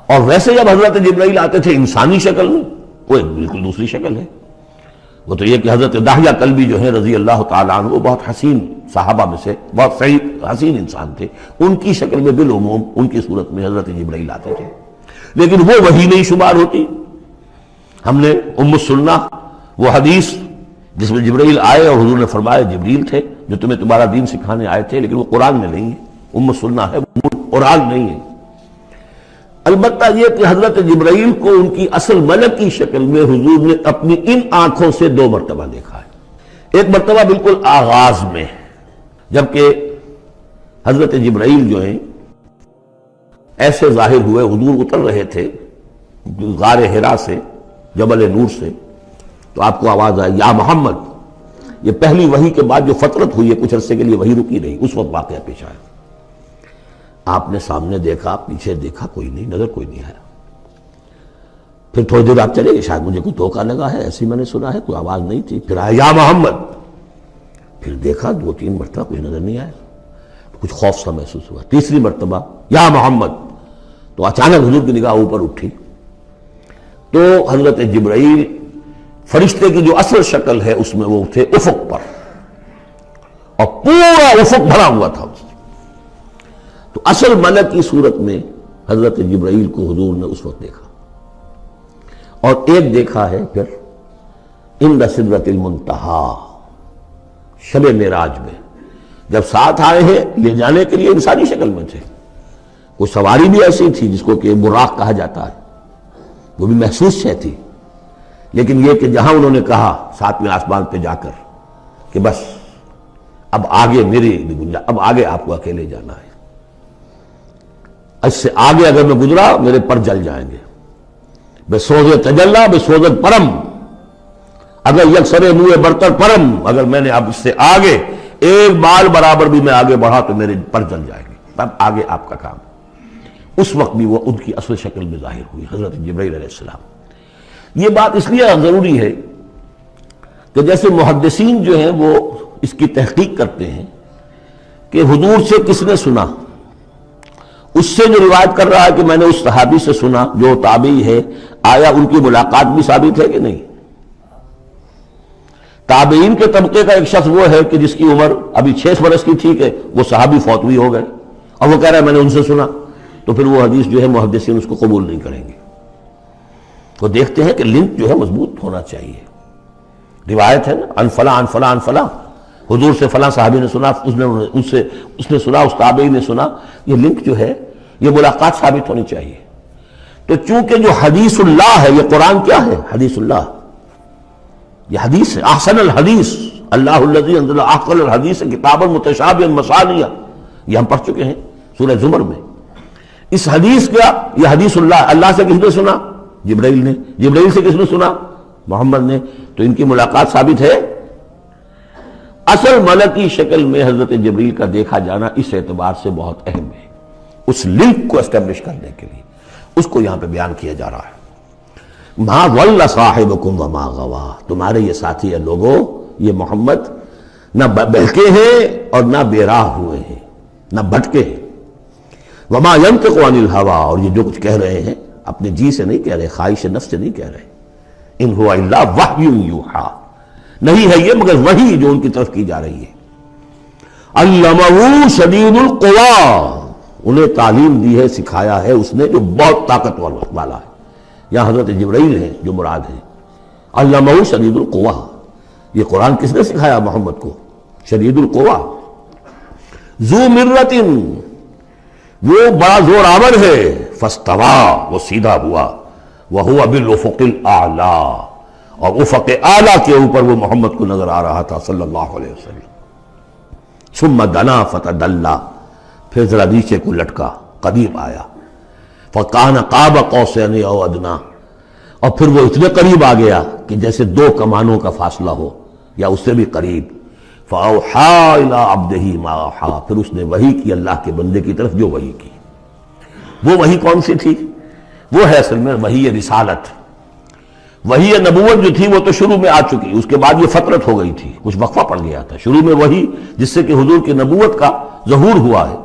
اور ویسے جب حضرت جبرائیل آتے تھے انسانی شکل میں، وہ ایک بالکل دوسری شکل ہے۔ وہ تو یہ کہ حضرت دحیہ کلبی جو ہے رضی اللہ تعالیٰ عنہ، وہ بہت حسین صحابہ میں سے بہت صحیح حسین انسان تھے، ان کی شکل میں بالعموم ان کی صورت میں حضرت جبرائیل آتے تھے، لیکن وہ وحی نہیں شمار ہوتی۔ ہم نے السنہ وہ حدیث جس میں جبرائیل آئے اور حضور نے فرمایا جبریل تھے جو تمہیں تمہارا دین سکھانے آئے تھے، لیکن وہ قرآن میں نہیں ہے، السنہ ہے، قرآن نہیں ہے۔ البتہ یہ کہ حضرت جبرائیل کو ان کی اصل ملک کی شکل میں حضور نے اپنی ان آنکھوں سے 2 مرتبہ دیکھا ہے۔ ایک مرتبہ بالکل آغاز میں، جبکہ حضرت جبرائیل جو ہیں ایسے ظاہر ہوئے، حضور اتر رہے تھے غار حرا سے، جبل نور سے، تو آپ کو آواز آئی یا محمد۔ یہ پہلی وحی کے بعد جو فترت ہوئی ہے، کچھ عرصے کے لیے وحی رکی رہی، اس وقت واقعہ پیش آیا۔ آپ نے سامنے دیکھا، پیچھے دیکھا، کوئی نہیں، نظر کوئی نہیں آیا۔ پھر تھوڑی دیر آپ چلے گئے، شاید مجھے کوئی دھوکہ لگا ہے، ایسی میں نے سنا ہے، کوئی آواز نہیں تھی۔ پھر آیا یا محمد، پھر دیکھا 2-3 مرتبہ کوئی نظر نہیں آیا، کچھ خوف سا محسوس ہوا۔ تیسری مرتبہ یا محمد، تو اچانک حضور کی نگاہ اوپر اٹھی، تو حضرت جبرائیل فرشتے کی جو اصل شکل ہے اس میں وہ تھے افق پر، اور پورا افق بھرا ہوا تھا اس سے۔ تو اصل ملک کی صورت میں حضرت جبرائیل کو حضور نے اس وقت دیکھا، اور ایک دیکھا ہے پھر عند سدرۃ المنتہا، شب معراج میں، جب ساتھ آئے ہیں لے جانے کے لیے انسانی شکل میں تھے۔ کوئی سواری بھی ایسی تھی جس کو کہ براق کہا جاتا ہے، وہ بھی محسوس شے تھی، لیکن یہ کہ جہاں انہوں نے کہا 7ویں آسمان پہ جا کر کہ بس اب آگے میری گنجائش، اب آگے آپ کو اکیلے جانا ہے، اس سے آگے اگر میں گزرا میرے پر جل جائیں گے، بے سوز تجلا بے سوزت پرم، اگر یکسر منہ برتر پرم، اگر میں نے اب اس سے آگے ایک بال برابر بھی میں آگے بڑھا تو میرے پر جل جائیں گے، تب آگے آپ کا کام۔ اس وقت بھی وہ ان کی اصل شکل میں ظاہر ہوئی حضرت جبرائیل علیہ السلام۔ یہ بات اس لیے ضروری ہے کہ جیسے محدثین جو ہیں وہ اس کی تحقیق کرتے ہیں کہ حضور سے کس نے سنا، اس سے جو روایت کر رہا ہے کہ میں نے اس صحابی سے سنا جو تابعی ہے، آیا ان کی ملاقات بھی ثابت ہے کہ نہیں؟ تابعین کے طبقے کا ایک شخص وہ ہے کہ جس کی عمر ابھی 6 برس کی تھی کہ وہ صحابی فوت بھی ہو گئے، اور وہ کہہ رہا ہے میں نے ان سے سنا، تو پھر وہ حدیث جو ہے محدثین اس کو قبول نہیں کریں گے۔ وہ دیکھتے ہیں کہ لنک جو ہے مضبوط ہونا چاہیے۔ روایت ہے نا ان فلاں ان فلاں ان فلاں، حضور سے فلاں صحابی نے سنا، اس نے سنا، اس تابعی نے سنا، یہ لنک جو ہے یہ ملاقات ثابت ہونی چاہیے۔ تو چونکہ جو حدیث اللہ ہے، یہ قرآن کیا ہے؟ حدیث اللہ، یہ حدیث ہے، احسن الحدیث اللہ الذی انزل احسن الحدیث کتابا متشابہا مثانیہ، یہ ہم پڑھ چکے ہیں سورہ زمر میں۔ اس حدیث کا یہ حدیث اللہ سے کس نے سنا؟ جبرائیل نے۔ جبرائیل سے کس نے سنا؟ محمد نے۔ تو ان کی ملاقات ثابت ہے۔ اصل ملکی شکل میں حضرت جبرائیل کا دیکھا جانا اس اعتبار سے بہت اہم ہے، اس لنک کو اسٹیبلش کرنے کے لیے اس کو یہاں پہ بیان کیا جا رہا ہے۔ ما ضل صاحبکم وما غوا، تمہارے یہ ساتھی ہے لوگوں، یہ محمد نہ بہکے ہیں اور نہ بے راہ ہوئے ہیں، نہ بھٹکے ہیں۔ وما ينطق عن الهوى، اور یہ جو کچھ کہہ رہے ہیں اپنے جی سے نہیں کہہ رہے، خواہش نفس سے نہیں کہہ رہے۔ ان هو الا وحی یوحی، نہیں ہے یہ مگر وحی جو ان کی طرف کی جا رہی ہے۔ علمہ شدید القوی، انہیں تعلیم دی ہے، سکھایا ہے اس نے جو بہت طاقتور والا ہے۔ یہاں حضرت جبرائیل ہیں جو مراد ہے۔ علمہ شدید القوی، یہ قرآن کس نے سکھایا محمد کو؟ شدید القوی، ذو مرۃ، وہ بڑا زور آور ہے، فاستوی، وہ سیدھا ہوا، وہو بالافق الاعلی، اور افق اعلیٰ کے اوپر وہ محمد کو نظر آ رہا تھا صلی اللہ علیہ وسلم۔ ثم دنا فتدلی، پھر ذرا نیچے کو لٹکا، قریب آیا، فکان قاب قوسین او ادنی، اور پھر وہ اتنے قریب آ گیا کہ جیسے 2 کمانوں کا فاصلہ ہو یا اس سے بھی قریب۔ فاوحی الی عبدہ ما اوحی، پھر اس نے وحی کی اللہ کے بندے کی طرف جو وحی کی۔ وہ وحی کون سی تھی؟ وہ ہے اصل میں وحی رسالت۔ وحی نبوت جو تھی وہ تو شروع میں آ چکی، اس کے بعد یہ فترت ہو گئی تھی، کچھ وقفہ پڑ گیا تھا۔ شروع میں وحی جس سے کہ حضور کی نبوت کا ظہور ہوا ہے،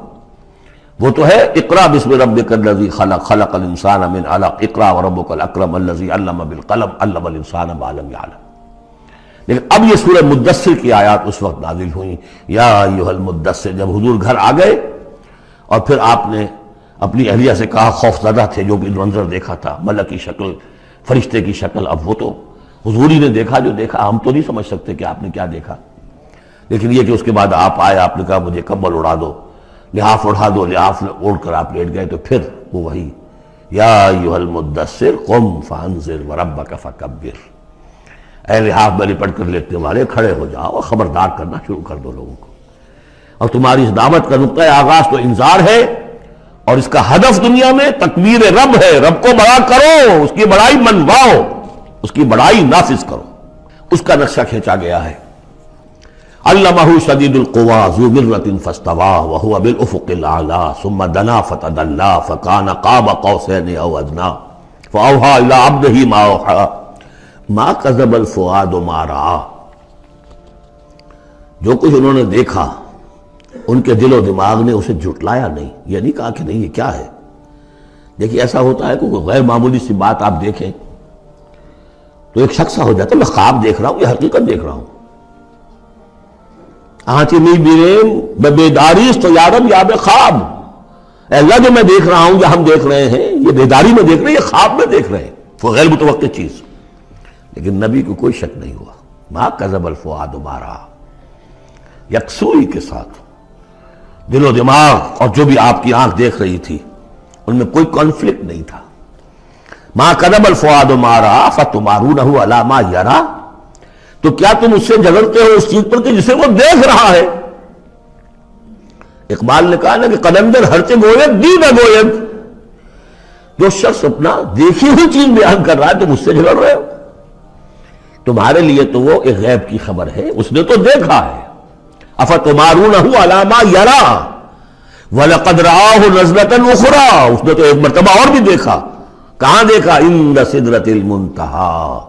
وہ تو ہے اقرا بسم ربک الذی خلق خلق الانسان من علق اقرا وربک الاکرم الذی علم بالقلم علم الانسان ما لم یعلم. لیکن اب یہ سورہ مدثر کی آیات اس وقت نازل ہوئیں. یا ایھا المدثر، جب حضور گھر آ گئے اور پھر آپ نے اپنی اہلیہ سے کہا، خوف زدہ تھے، جو بھی منظر دیکھا تھا، ملک کی شکل، فرشتے کی شکل، اب وہ تو حضور ہی نے دیکھا جو دیکھا، ہم تو نہیں سمجھ سکتے کہ آپ نے کیا دیکھا. لیکن یہ کہ اس کے بعد آپ آئے، آپ نے کہا مجھے کمبل اڑا دو، لحاف اڑا دو، لحاف اوڑھ کر آپ لیٹ گئے. تو پھر وہ وہی یا ایھا المدثر قم فانذر وربک فکبر، اے لحاف میں لپٹ کر لیٹنے والے کھڑے ہو جاؤ اور خبردار کرنا شروع کر دو لوگوں کو. اور تمہاری اس دعوت کا نقطۂ آغاز تو انذار ہے، اور اس کا ہدف دنیا میں تکبیر رب ہے. رب کو بڑا کرو، اس کی بڑائی منواؤ، اس کی بڑائی نافذ کرو. اس کا نقشہ کھینچا گیا ہے. علمہ شدید القویٰ ذو مرۃ فاستویٰ وہو بالافق الاعلیٰ ثم دنا فتدلی فکان قاب قوسین او ادنیٰ فاوحیٰ الی عبدہ ما اوحیٰ ما کذب الفؤاد ما رأیٰ. جو کچھ انہوں نے دیکھا ان کے دل و دماغ نے اسے جھٹلایا نہیں. یہ نہیں کہا کہ نہیں یہ کیا ہے. دیکھیے ایسا ہوتا ہے کہ کوئی غیر معمولی سی بات آپ دیکھیں تو ایک شخص ہو جاتا ہے میں خواب دیکھ رہا ہوں یا حقیقت دیکھ رہا ہوں. آنچی نہیں بیریم بیداری تو یارم یا بے خواب. اے اللہ جو میں دیکھ رہا ہوں یا ہم دیکھ رہے ہیں یہ بیداری میں دیکھ رہے ہیں، یہ خواب میں دیکھ رہے ہیں، وہ غیر متوقع چیز. لیکن نبی کو کوئی شک نہیں ہوا. ما کذب الفؤاد ما رأیٰ، یکسوئی کے ساتھ دل و دماغ اور جو بھی آپ کی آنکھ دیکھ رہی تھی ان میں کوئی کانفلکٹ نہیں تھا. ما کذب الفؤاد ما رأیٰ فتمارونہ علی ما یریٰ، تو کیا تم اس سے جھگڑتے ہو اس چیز پر کہ جسے وہ دیکھ رہا ہے. اقبال نے کہا نا کہ قلندر ہرچے گوید دید گوید، جو شخص اپنا دیکھی ہوئی چیز بیان کر رہا ہے تم اس سے جھگڑ رہے ہو. تمہارے لیے تو وہ ایک غیب کی خبر ہے، اس نے تو دیکھا ہے. افتمارونہ علی ما یریٰ وَلَقَدْ رَآهُ نَزْلَةً أُخْرَىٰ، اس نے تو ایک مرتبہ اور بھی دیکھا. کہاں دیکھا؟ عند سدرۃ المنتہیٰ،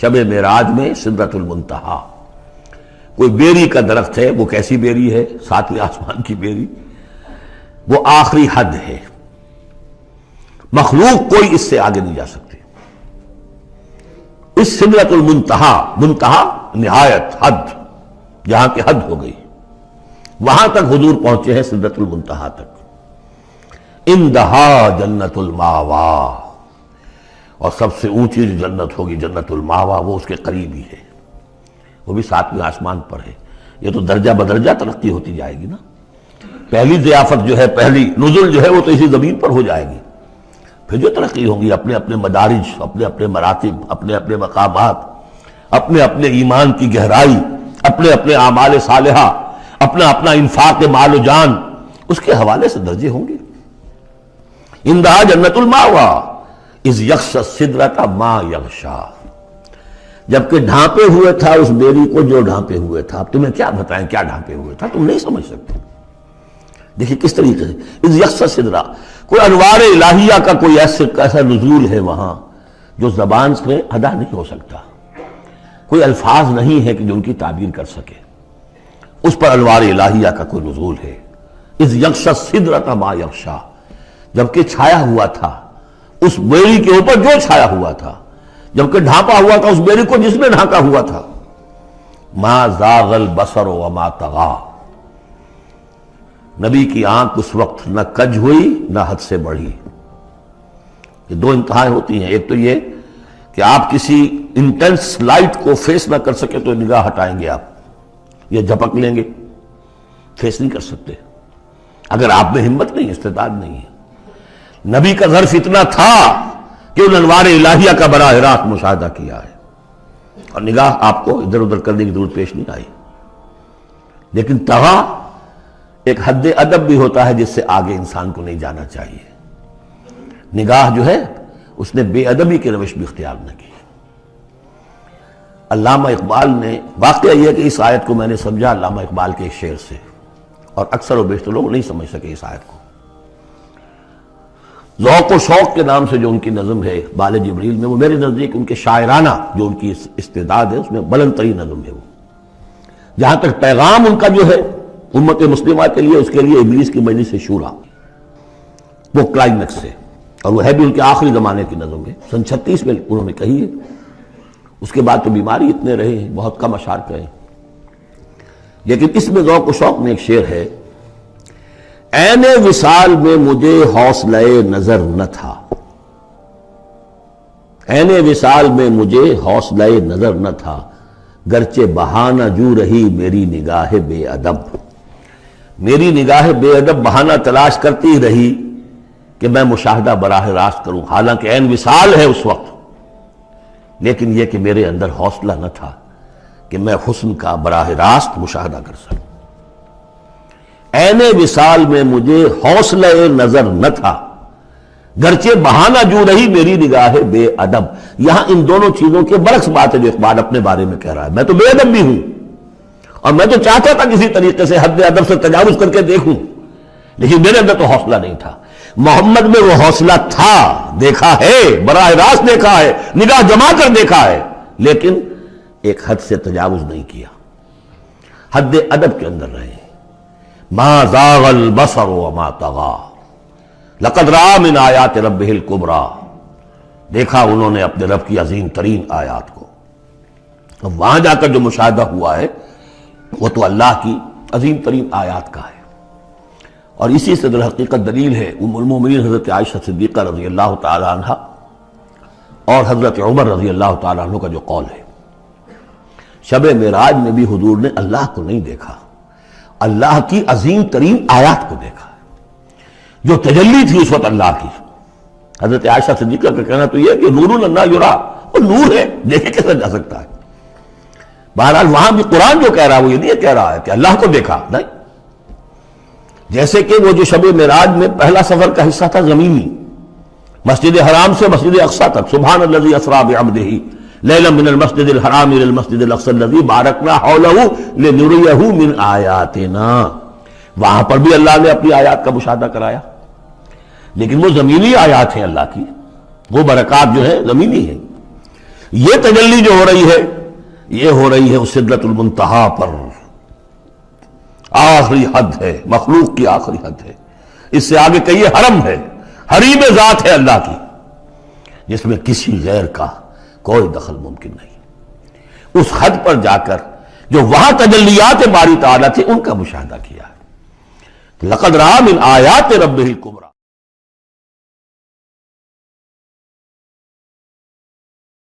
شب معراج میں سدرۃ المنتہیٰ. کوئی بیری کا درخت ہے، وہ کیسی بیری ہے؟ ساتویں آسمان کی بیری. وہ آخری حد ہے، مخلوق کوئی اس سے آگے نہیں جا سکتی. اس سدرۃ المنتہیٰ، منتہا نہایت، حد، جہاں کی حد ہو گئی، وہاں تک حضور پہنچے ہیں سدرۃ المنتہیٰ تک. اندہا جنت الماوا، اور سب سے اونچی جو جنت ہوگی جنت الماوا، وہ اس کے قریب ہی ہے، وہ بھی ساتویں آسمان پر ہے. یہ تو درجہ بدرجہ ترقی ہوتی جائے گی نا. پہلی ضیافت جو ہے، پہلی نزل جو ہے وہ تو اسی زمین پر ہو جائے گی. پھر جو ترقی ہوگی اپنے اپنے مدارج، اپنے اپنے مراتب، اپنے اپنے مقامات، اپنے اپنے ایمان کی گہرائی، اپنے اپنے اعمال صالحہ، اپنا اپنا انفاق مال و جان، اس کے حوالے سے درجے ہوں گے. اندہا جنت الماوا اذ یغشی السدرۃ ما یغشی، جبکہ ڈھانپے ہوئے تھا اس بیری کو جو ڈھانپے ہوئے تھا. اب تمہیں کیا بتائیں کیا ڈھانپے ہوئے تھا، تم نہیں سمجھ سکتے. دیکھیے کس طریقے سے اذ یغشی السدرۃ، کوئی انوار الہیہ کا کوئی ایسا نزول ہے وہاں جو زبان سے ادا نہیں ہو سکتا. کوئی الفاظ نہیں ہے کہ جو ان کی تعبیر کر سکے. اس پر انوار الہیہ کا کوئی نزول ہے. اذ یغشی السدرۃ ما یغشی، جبکہ چھایا ہوا تھا اس بیری کے اوپر جو چھایا ہوا تھا، جبکہ ڈھانپا ہوا تھا اس بیری کو جس میں ڈھانپا ہوا تھا. ما زاغ البصر وما طغیٰ، نبی کی آنکھ اس وقت نہ کج ہوئی نہ حد سے بڑھی. یہ دو انتہائیں ہوتی ہیں. ایک تو یہ کہ آپ کسی انٹینس لائٹ کو فیس نہ کر سکے تو نگاہ ہٹائیں گے، آپ یہ جھپک لیں گے، فیس نہیں کر سکتے اگر آپ میں ہمت نہیں، استعداد نہیں ہے. نبی کا ظرف اتنا تھا کہ ان انوار الہیہ کا براہ راست مشاہدہ کیا ہے، اور نگاہ آپ کو ادھر ادھر کرنے کی ضرورت پیش نہیں آئی. لیکن طغیٰ ایک حد ادب بھی ہوتا ہے جس سے آگے انسان کو نہیں جانا چاہیے. نگاہ جو ہے اس نے بے ادبی کی روش بھی اختیار نہ کی. علامہ اقبال نے، واقعہ یہ ہے کہ اس آیت کو میں نے سمجھا علامہ اقبال کے ایک شعر سے، اور اکثر و بیشتر لوگ نہیں سمجھ سکے اس آیت کو. ذوق و شوق کے نام سے جو ان کی نظم ہے بال جبریل میں، وہ میرے نزدیک ان کے شاعرانہ جو ان کی استعداد ہے اس میں بلند ترین نظم ہے. وہ جہاں تک پیغام ان کا جو ہے امت مسلمہ کے لیے، اس کے لیے ابلیس کی مجلس شورا، وہ کلائمیکس سے، اور وہ ہے بھی ان کے آخری زمانے کی نظم ہے، سن 36 میں انہوں نے کہی ہے۔ اس کے بعد تو بیماری اتنے رہے ہیں، بہت کم اشعار کہے، لیکن اس میں ذوق و شوق میں ایک شعر ہے: عین وصال میں مجھے حوصلہ نظر نہ تھا، عین وصال میں مجھے حوصلہ نظر نہ تھا، گرچہ بہانہ جو رہی میری نگاہ بے ادب، میری نگاہ بے ادب بہانہ تلاش کرتی رہی کہ میں مشاہدہ براہ راست کروں، حالانکہ عین وصال ہے اس وقت، لیکن یہ کہ میرے اندر حوصلہ نہ تھا کہ میں حسن کا براہ راست مشاہدہ کر سکوں۔ عین وصال میں مجھے حوصلہ نظر نہ تھا، گرچہ بہانہ جو رہی میری نگاہ بے ادب۔ یہاں ان دونوں چیزوں کے برعکس بات ہے جو اقبال اپنے بارے میں کہہ رہا ہے۔ میں تو بے ادب بھی ہوں، اور میں تو چاہتا تھا کسی طریقے سے حد ادب سے تجاوز کر کے دیکھوں، لیکن میرے اندر تو حوصلہ نہیں تھا۔ محمد میں وہ حوصلہ تھا، دیکھا ہے، براہ راست دیکھا ہے، نگاہ جما کر دیکھا ہے، لیکن ایک حد سے تجاوز نہیں کیا، حد ادب کے اندر رہے۔ ما زاغ البصر وما طغى لقد رأى من آیات ربہ الکبریٰ، دیکھا انہوں نے اپنے رب کی عظیم ترین آیات کو۔ اب وہاں جا کر جو مشاہدہ ہوا ہے وہ تو اللہ کی عظیم ترین آیات کا ہے، اور اسی سے در حقیقت دلیل ہے ام المومنین حضرت عائشہ صدیقہ رضی اللہ تعالی عنہ اور حضرت عمر رضی اللہ تعالی عنہ کا جو قول ہے۔ شب معراج میں بھی حضور نے اللہ کو نہیں دیکھا، اللہ کی عظیم ترین آیات کو دیکھا، جو تجلی تھی اس وقت اللہ کی۔ حضرت عائشہ صدیقہ کا کہنا تو یہ ہے کہ نور لا یرا، وہ نور ہے، دیکھے کیسے جا سکتا ہے۔ بہرحال وہاں بھی قرآن جو کہہ رہا ہے وہ یہ نہیں کہہ رہا ہے کہ اللہ کو دیکھا، نہیں، جیسے کہ وہ جو شب معراج میں پہلا سفر کا حصہ تھا زمینی، مسجد حرام سے مسجد اقصی تک، سبحان الذی اسریٰ بعبدہ لیلا من المسجد الحرام الی المسجد الاقصی الذی بارکنا حولہ لنریہ من آیاتنا، وہاں پر بھی اللہ نے اپنی آیات کا مشاہدہ کرایا، لیکن وہ زمینی آیات ہیں اللہ کی، وہ برکات جو ہیں زمینی ہیں۔ یہ تجلی جو ہو رہی ہے یہ ہو رہی ہے اس سدرۃ المنتہا پر، آخری حد ہے، مخلوق کی آخری حد ہے، اس سے آگے کہیے حرم ہے، حریم ذات ہے اللہ کی، جس میں کسی غیر کا کوئی دخل ممکن نہیں۔ اس حد پر جا کر جو وہاں تجلیات باری تعالیٰ تھے ان کا مشاہدہ کیا ہے۔ لقد رأى من آیات ربہ الکبریٰ۔